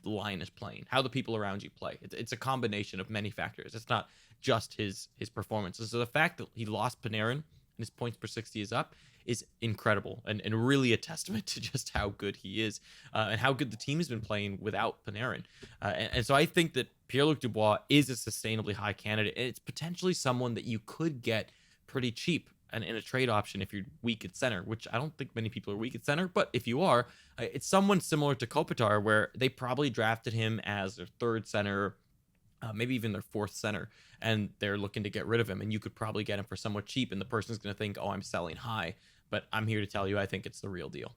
line is playing, how the people around you play. It's a combination of many factors. It's not just his performance. So the fact that he lost Panarin and his points per 60 is up is incredible and really a testament to just how good he is and how good the team has been playing without Panarin. And so I think that Pierre-Luc Dubois is a sustainably high candidate, and it's potentially someone that you could get pretty cheap and in a trade option if you're weak at center, which I don't think many people are weak at center, but if you are, it's someone similar to Kopitar, where they probably drafted him as their third center, maybe even their fourth center, and they're looking to get rid of him, and you could probably get him for somewhat cheap, and the person's going to think, oh, I'm selling high, but I'm here to tell you I think it's the real deal.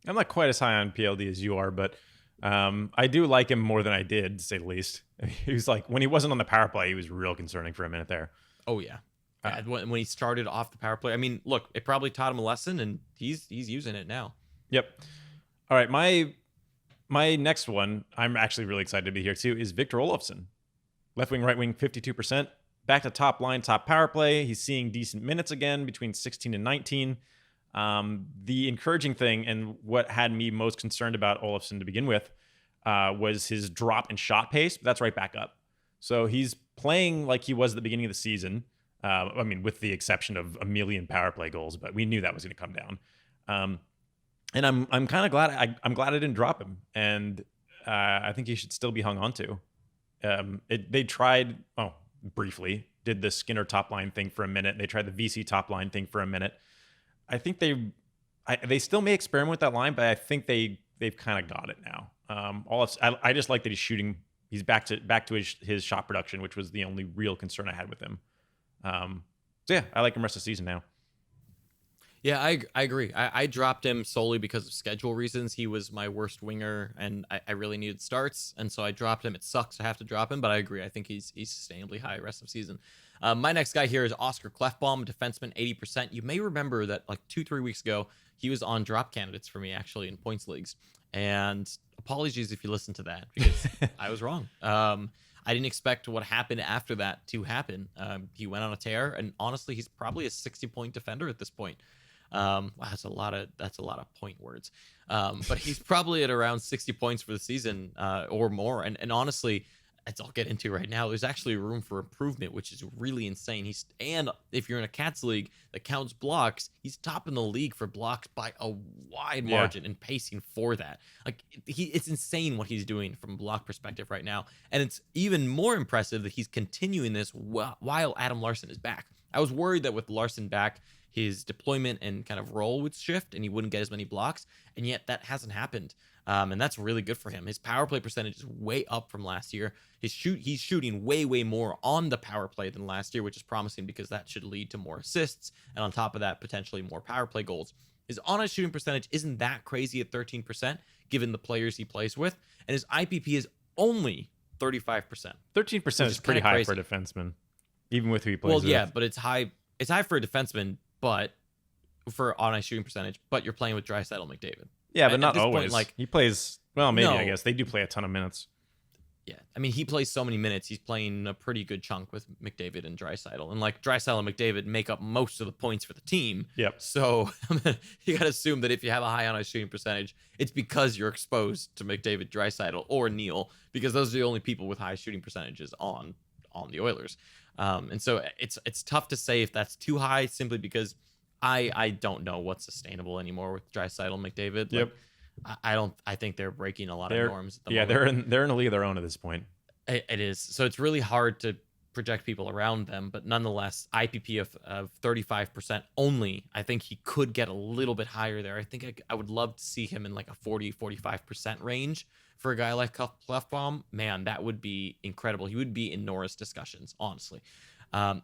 I'm not quite as high on PLD as you are, but I do like him more than I did, to say the least. He was like, when he wasn't on the power play, he was real concerning for a minute there. Oh, yeah. When he started off the power play, I mean, look, it probably taught him a lesson, and he's using it now. Yep. All right, my next one, I'm actually really excited to be here too, is Victor Olofsson. Left wing, right wing, 52%. Back to top line, top power play. He's seeing decent minutes again, between 16 and 19. The encouraging thing, and what had me most concerned about Olofsson to begin with, was his drop in shot pace. But that's right back up. So he's playing like he was at the beginning of the season. I mean, with the exception of a million power play goals, but we knew that was going to come down. And I'm kind of glad. I'm glad I didn't drop him, and I think he should still be hung on to. They tried, briefly, did the Skinner top line thing for a minute. They tried the VC top line thing for a minute. I think they still may experiment with that line, but I think they've kind of got it now. I just like that he's shooting. He's back to his shot production, which was the only real concern I had with him. So yeah, I like him rest of the season now. Yeah, I agree. I dropped him solely because of schedule reasons. He was my worst winger, and I really needed starts, and so I dropped him. It sucks to have to drop him, but I agree. I think he's sustainably high rest of season. My next guy here is Oscar Klefbom, defenseman, 80%. You may remember that like 2-3 weeks ago, he was on drop candidates for me actually in points leagues, and apologies if you listened to that because I was wrong. I didn't expect what happened after that to happen. He went on a tear, and honestly, he's probably a 60-point defender at this point. Wow, that's a lot of point words. But he's probably at around 60 points for the season, or more. And honestly, as I'll get into right now, there's actually room for improvement, which is really insane. And if you're in a Cats league that counts blocks, he's top in the league for blocks by a wide margin and pacing for that. Like it's insane what he's doing from a block perspective right now. And it's even more impressive that he's continuing this while Adam Larson is back. I was worried that with Larson back, his deployment and kind of role would shift and he wouldn't get as many blocks, and yet that hasn't happened. And that's really good for him. His power play percentage is way up from last year. He's shooting way more on the power play than last year, which is promising because that should lead to more assists, and on top of that, potentially more power play goals. His on-ice shooting percentage isn't that crazy at 13%, given the players he plays with, and his IPP is only 35%. 13% is pretty high for a defenseman, even with who he plays with. Well, yeah, but it's high. It's high for a defenseman, but for on-ice shooting percentage. But you're playing with Draisaitl and McDavid. Yeah, but not always. Point, like he plays well. Maybe I guess they do play a ton of minutes. Yeah, I mean he plays so many minutes. He's playing a pretty good chunk with McDavid and Draisaitl, and like Draisaitl and McDavid make up most of the points for the team. Yep. So you got to assume that if you have a high on-ice shooting percentage, it's because you're exposed to McDavid, Draisaitl, or Neal, because those are the only people with high shooting percentages on the Oilers. And so it's tough to say if that's too high, simply because I don't know what's sustainable anymore with Draisaitl and McDavid. Yep. I think they're breaking a lot of norms at the moment. They're in a league of their own at this point. It is. So it's really hard to project people around them, but nonetheless, IPP of 35% only. I think he could get a little bit higher there. I think I would love to see him in like a 40-45% range for a guy like Klefbom. Man, that would be incredible. He would be in Norris discussions, honestly. And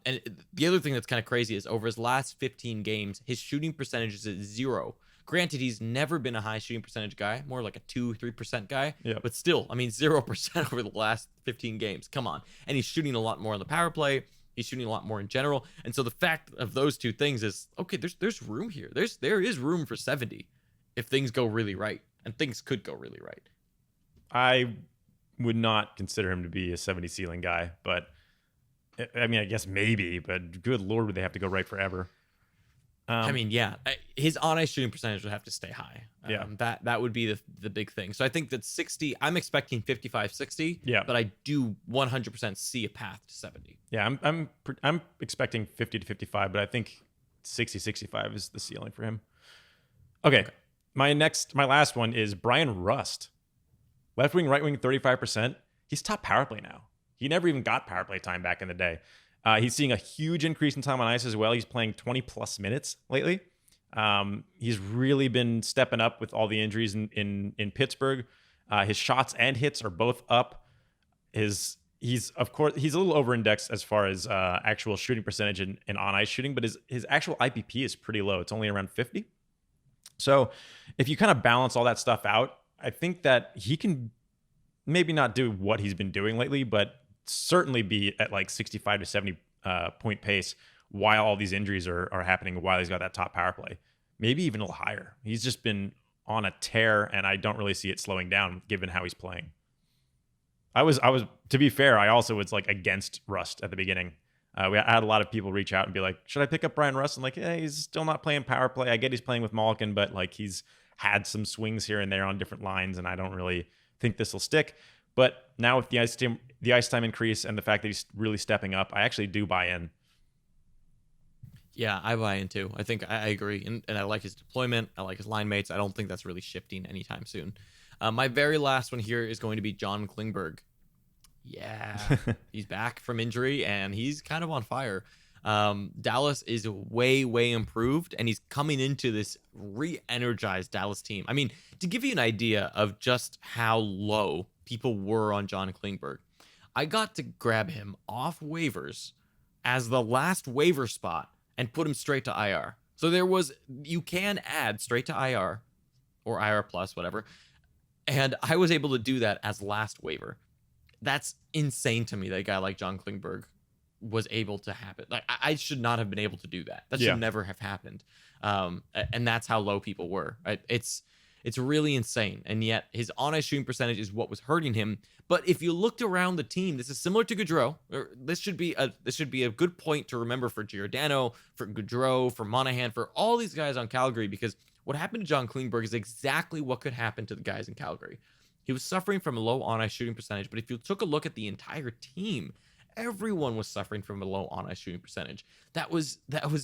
the other thing that's kind of crazy is over his last 15 games, his shooting percentage is at 0. Granted, he's never been a high shooting percentage guy, more like a 2-3% guy. Yep. But still, I mean, 0% over the last 15 games. Come on. And he's shooting a lot more on the power play. He's shooting a lot more in general. And so the fact of those two things is, okay, there's room here. There is room for 70 if things go really right. And things could go really right. I would not consider him to be a 70 ceiling guy, but I mean, I guess maybe, but good Lord, would they have to go right forever? I mean, yeah, his on-ice shooting percentage would have to stay high. That would be the big thing. So I think that 60, I'm expecting 55-60. Yeah, but I do 100% see a path to 70. Yeah, I'm expecting 50 to 55, but I think 60, 65 is the ceiling for him. Okay. My last one is Brian Rust. Left wing, right wing, 35%. He's top power play now. He never even got power play time back in the day. He's seeing a huge increase in time on ice as well. He's playing 20 plus minutes lately. He's really been stepping up with all the injuries in Pittsburgh. His shots and hits are both up. He's a little over-indexed as far as actual shooting percentage and on ice shooting, but his actual IPP is pretty low. It's only around 50. So if you kind of balance all that stuff out, I think that he can maybe not do what he's been doing lately, but certainly be at like 65 to 70 point pace while all these injuries are happening, while he's got that top power play. Maybe even a little higher. He's just been on a tear, and I don't really see it slowing down given how he's playing. I was to be fair, I also was like against Rust at the beginning. I had a lot of people reach out and be like, should I pick up Brian Rust? I'm like, yeah, he's still not playing power play. I get he's playing with Malkin, but like he's had some swings here and there on different lines, and I don't really think this will stick. But now with the ice time increase and the fact that he's really stepping up, I actually do buy in. Yeah, I buy in too. I think I agree. And I like his deployment. I like his line mates. I don't think that's really shifting anytime soon. My very last one here is going to be John Klingberg. Yeah, he's back from injury and he's kind of on fire. Dallas is way, way improved, and he's coming into this re-energized Dallas team. I mean, to give you an idea of just how low people were on John Klingberg, I got to grab him off waivers as the last waiver spot and put him straight to IR. So you can add straight to IR or IR plus, whatever. And I was able to do that as last waiver. That's insane to me that a guy like John Klingberg was able to happen. Like I should not have been able to do that. That should never have happened. And that's how low people were. It's really insane. And yet his on-ice shooting percentage is what was hurting him. But if you looked around the team, this is similar to Gaudreau. This should be a good point to remember for Giordano, for Gaudreau, for Monahan, for all these guys on Calgary, because what happened to John Klingberg is exactly what could happen to the guys in Calgary. He was suffering from a low on-ice shooting percentage, but if you took a look at the entire team, everyone was suffering from a low on-ice shooting percentage. That was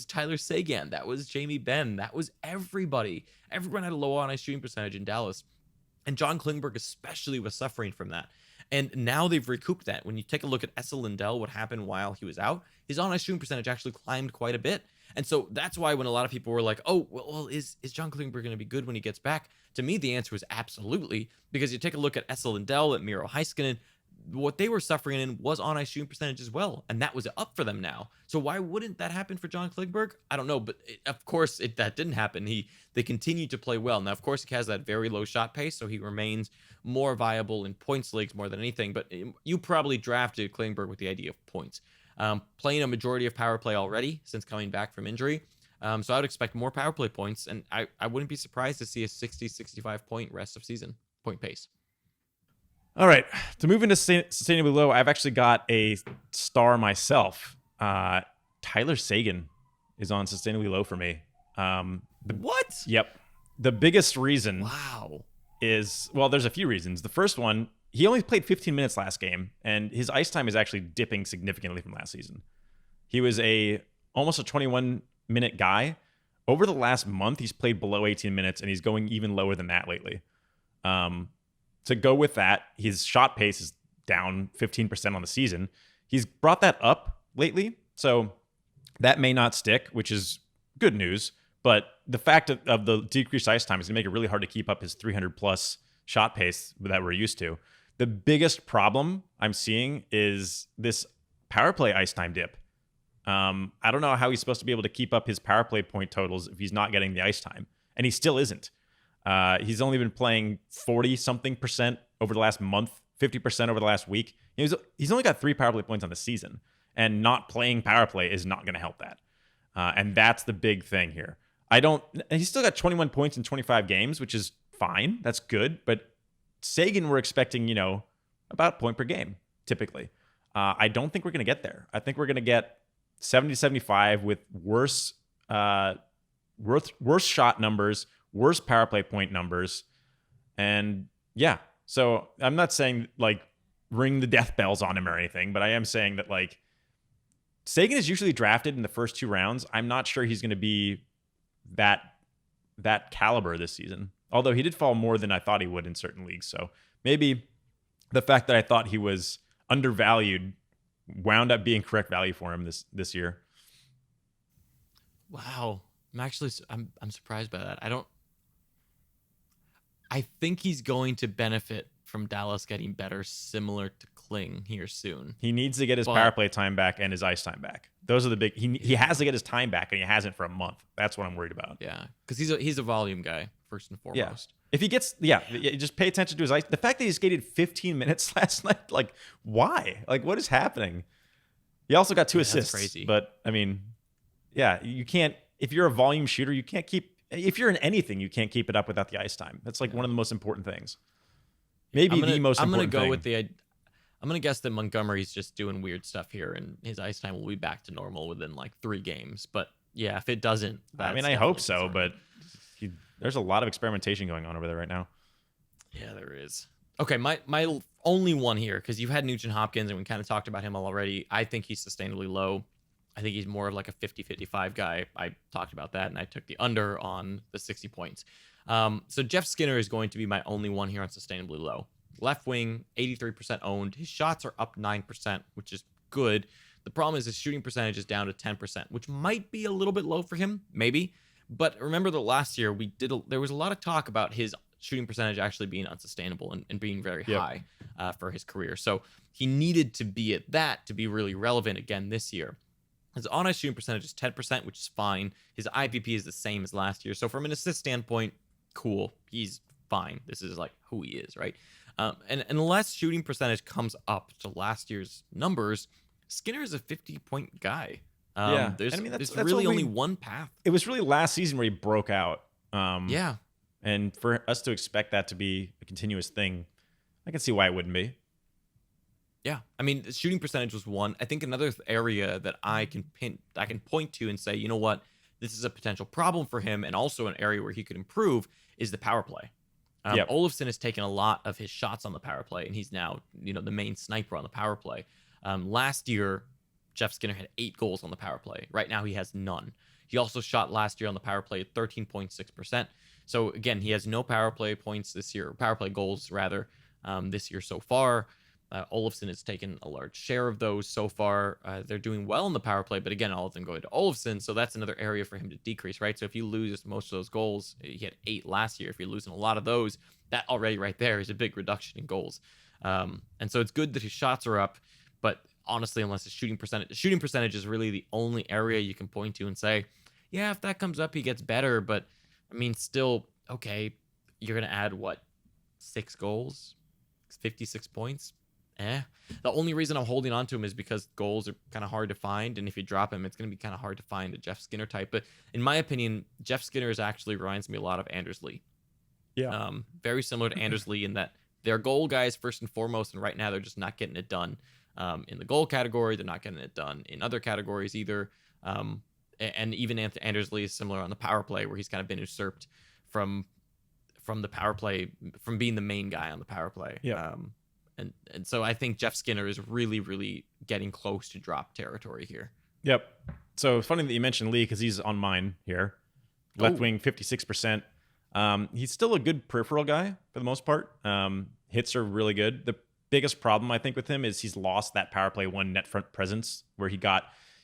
Tyler Seguin. That was Jamie Benn. That was everybody. Everyone had a low on-ice shooting percentage in Dallas. And John Klingberg especially was suffering from that. And now they've recouped that. When you take a look at Esa Lindell, what happened while he was out, his on-ice shooting percentage actually climbed quite a bit. And so that's why when a lot of people were like, oh, well, is John Klingberg going to be good when he gets back? To me, the answer was absolutely, because you take a look at Esa Lindell, at Miro Heiskanen, what they were suffering in was on-ice shooting percentage as well, and that was up for them now. So why wouldn't that happen for John Klingberg? I don't know, but of course that didn't happen. They continued to play well. Now, of course, he has that very low shot pace, so he remains more viable in points leagues more than anything, but you probably drafted Klingberg with the idea of points. Playing a majority of power play already since coming back from injury. So I would expect more power play points, and I wouldn't be surprised to see a 60, 65 point rest of season point pace. All right, to move into Sustainably Low, I've actually got a star myself. Tyler Seguin is on Sustainably Low for me. What? Yep. The biggest reason is, well, there's a few reasons. The first one, he only played 15 minutes last game, and his ice time is actually dipping significantly from last season. He was almost a 21-minute guy. Over the last month, he's played below 18 minutes, and he's going even lower than that lately. To go with that, his shot pace is down 15% on the season. He's brought that up lately, so that may not stick, which is good news. But the fact of the decreased ice time is going to make it really hard to keep up his 300-plus shot pace that we're used to. The biggest problem I'm seeing is this power play ice time dip. I don't know how he's supposed to be able to keep up his power play point totals if he's not getting the ice time, and he still isn't. He's only been playing 40-something% over the last month, 50% over the last week. He's only got 3 power play points on the season, and not playing power play is not going to help that. And that's the big thing here. And he's still got 21 points in 25 games, which is fine. That's good. But Seguin, we're expecting, about a point per game, typically. I don't think we're going to get there. I think we're going to get 70 to 75 with worse shot numbers, worse power play point numbers. And yeah, so I'm not saying like ring the death bells on him or anything, but I am saying that like Sagan is usually drafted in the first 2 rounds. I'm not sure he's going to be that caliber this season. Although he did fall more than I thought he would in certain leagues. So maybe the fact that I thought he was undervalued wound up being correct value for him this year. Wow. I'm surprised by that. I think he's going to benefit from Dallas getting better, similar to Kling here soon. He needs to get his power play time back and his ice time back. Those are the big. He has to get his time back, and he hasn't for a month. That's what I'm worried about. Yeah, because he's a volume guy first and foremost. Yeah. If he gets, just pay attention to his ice. The fact that he skated 15 minutes last night, like, why? Like, what is happening? He also got 2 assists. That's crazy. But I mean, you can't. If you're a volume shooter, you can't keep. If you're in anything, you can't keep it up without the ice time. That's like one of the most important things. Maybe the most important thing. I'm going to guess that Montgomery's just doing weird stuff here, and his ice time will be back to normal within like 3 games. But yeah, if it doesn't, I hope so. But there's a lot of experimentation going on over there right now. Yeah, there is. Okay, my only one here, because you've had Nugent Hopkins, and we kind of talked about him already. I think he's sustainably low. I think he's more of like a 50-55 guy. I talked about that, and I took the under on the 60 points. So Jeff Skinner is going to be my only one here on sustainably low. Left wing, 83% owned. His shots are up 9%, which is good. The problem is his shooting percentage is down to 10%, which might be a little bit low for him, maybe. But remember that last year there was a lot of talk about his shooting percentage actually being unsustainable and being very high for his career. So he needed to be at that to be really relevant again this year. His on-ice shooting percentage is 10%, which is fine. His IPP is the same as last year. So from an assist standpoint, cool. He's fine. This is like who he is, right? And unless shooting percentage comes up to last year's numbers, Skinner is a 50-point guy. There's really only one path. It was really last season where he broke out. And for us to expect that to be a continuous thing, I can see why it wouldn't be. Yeah, I mean, the shooting percentage was one. I think another area that I can point to and say, you know what, this is a potential problem for him, and also an area where he could improve is the power play. Olofsson has taken a lot of his shots on the power play, and he's now the main sniper on the power play. Last year, Jeff Skinner had 8 goals on the power play. Right now, he has none. He also shot last year on the power play at 13.6%. So again, he has no power play points this year, power play goals rather, this year so far. Olofsson has taken a large share of those so far. They're doing well in the power play, but again, all of them going to Olofsson, so that's another area for him to decrease, right? So if you lose most of those goals, he had 8 last year. If you're losing a lot of those, that already right there is a big reduction in goals. And so it's good that his shots are up, but honestly, unless his shooting percentage is really the only area you can point to and say, yeah, if that comes up, he gets better. But I mean, still, okay, you're going to add 6 goals, 56 points. The only reason I'm holding on to him is because goals are kind of hard to find, and if you drop him, it's going to be kind of hard to find a Jeff Skinner type. But in my opinion, Jeff Skinner actually reminds me a lot of Anders Lee. Yeah. Very similar to Anders Lee in that they're goal guys first and foremost, and right now they're just not getting it done. In the goal category, they're not getting it done in other categories either. And even Anders Lee is similar on the power play, where he's kind of been usurped from the power play, from being the main guy on the power play. Yeah. And so I think Jeff Skinner is really, really getting close to drop territory here. Yep. So funny that you mentioned Lee, because he's on mine here. Left wing, 56%. He's still a good peripheral guy for the most part. Hits are really good. The biggest problem I think with him is he's lost that power play 1 net front presence where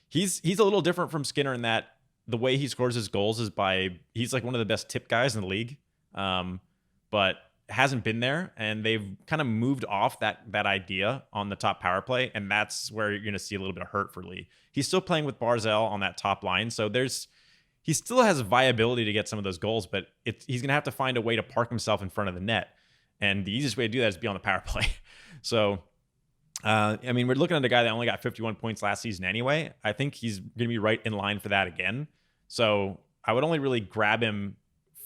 he's a little different from Skinner in that the way he scores his goals is he's like one of the best tip guys in the league. But hasn't been there, and they've kind of moved off that idea on the top power play, and that's where you're going to see a little bit of hurt for Lee. He's still playing with Barzal on that top line, so he still has viability to get some of those goals, but he's going to have to find a way to park himself in front of the net, and the easiest way to do that is be on the power play. So, I mean, we're looking at a guy that only got 51 points last season anyway. I think he's going to be right in line for that again. So I would only really grab him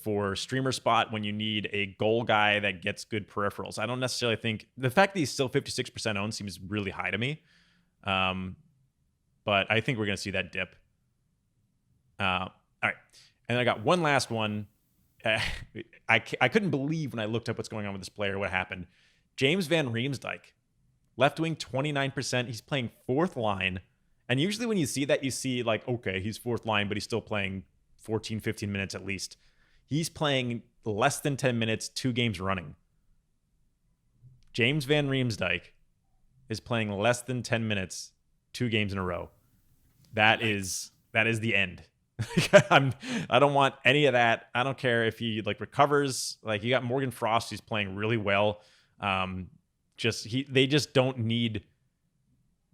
for streamer spot when you need a goal guy that gets good peripherals. I don't necessarily think the fact that he's still 56% owned seems really high to me. But I think we're going to see that dip. All right. And I got one last one. I couldn't believe when I looked up what's going on with this player, what happened. James Van Riemsdyk, left wing, 29%. He's playing 4th line, And usually when you see that, you see like, okay, he's fourth line, but he's still playing 14, 15 minutes at least. He's playing less than 10 minutes, 2 games running. James Van Riemsdyk is playing less than 10 minutes, 2 games in a row. That is the end. I don't want any of that. I don't care if he like recovers. Like you got Morgan Frost, who's playing really well. They just don't need.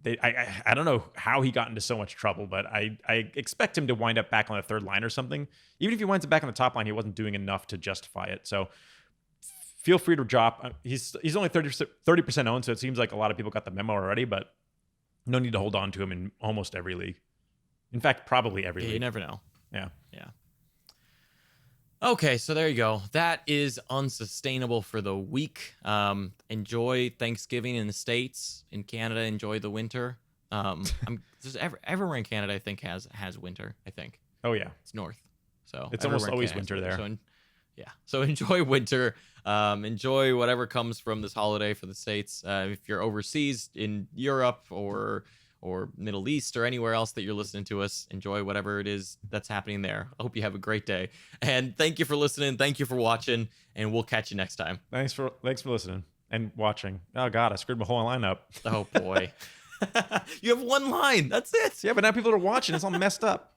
I don't know how he got into so much trouble, but I expect him to wind up back on the third line or something. Even if he winds up back on the top line, he wasn't doing enough to justify it. So feel free to drop. He's only 30% owned, so it seems like a lot of people got the memo already, but no need to hold on to him in almost every league. In fact, probably every league. You never know. Yeah. Okay, so there you go. That is Unsustainable for the week. Enjoy Thanksgiving in the States. In Canada, enjoy the winter. Everywhere in Canada, I think, has winter, I think. Oh, yeah. It's north. So it's almost always winter there. So enjoy winter. Enjoy whatever comes from this holiday for the States. If you're overseas in Europe or Middle East or anywhere else that you're listening to us, enjoy whatever it is that's happening there. I hope you have a great day. And thank you for listening. Thank you for watching. And we'll catch you next time. Thanks for listening and watching. Oh, God, I screwed my whole line up. Oh, boy. You have one line. That's it. Yeah, but now people are watching. It's all messed up.